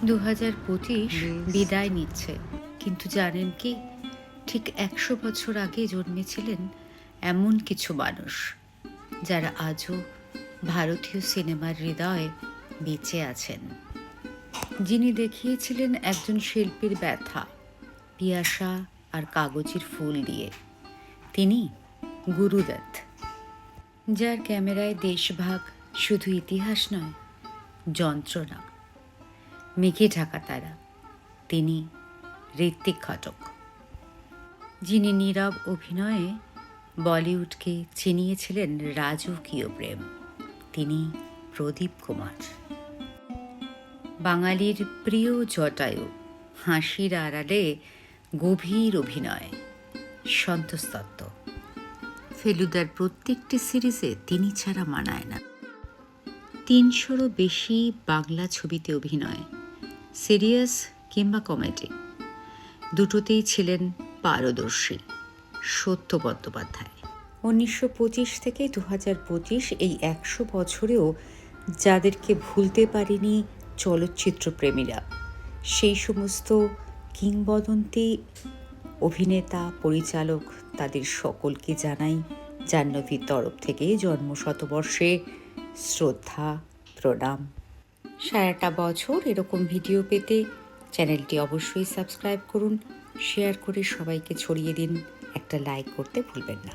2025 বিদায় নিচ্ছে, কিন্তু জানেন কি, ঠিক 100 বছর আগে জন্মেছিলেন এমন কিছু মানুষ যারা আজও ভারতীয় সিনেমার হৃদয়ে বেঁচে আছেন, যিনি দেখিয়েছিলেন একজন শিল্পীর ব্যথা পিয়াসা আর কাগজের ফুল দিয়ে। তিনি গুরুদত্ত, যার ক্যামেরায় দেশভাগ শুধু ইতিহাস নয়, যন্ত্রণা। মেঘে ঢাকা তারা, তিনি ঋত্বিক ঘটক, যিনি নীরব অভিনয়ে বলিউডকে চিনিয়েছিলেন রাজকীয় প্রেম। তিনি প্রদীপ কুমার, বাঙালির প্রিয় জটায়ু, হাসির আড়ালে গভীর অভিনয় সন্তোষ দত্ত। ফেলুদার প্রত্যেকটি সিরিজে তিনি ছাড়া মানায় না। 300রও বেশি বাংলা ছবিতে অভিনয়, সিরিয়াস কিংবা কমেডি, দুটোতেই ছিলেন পারদর্শী। সত্য বন্দ্যোপাধ্যায় 1925 থেকে 2025 এই 100 বছরেও যাদেরকে ভুলতে পারেনি চলচ্চিত্র প্রেমীরা, সেই সমস্ত কিংবদন্তি অভিনেতা পরিচালক, তাদের সকলকে জানাই জাহ্নবীর তরফ থেকে জন্মশতবর্ষে শ্রদ্ধা, প্রণাম। সারাটা বছর এরকম ভিডিও পেতে চ্যানেলটি অবশ্যই সাবস্ক্রাইব করুন, শেয়ার করে সবাইকে ছড়িয়ে দিন, একটা লাইক করতে ভুলবেন না।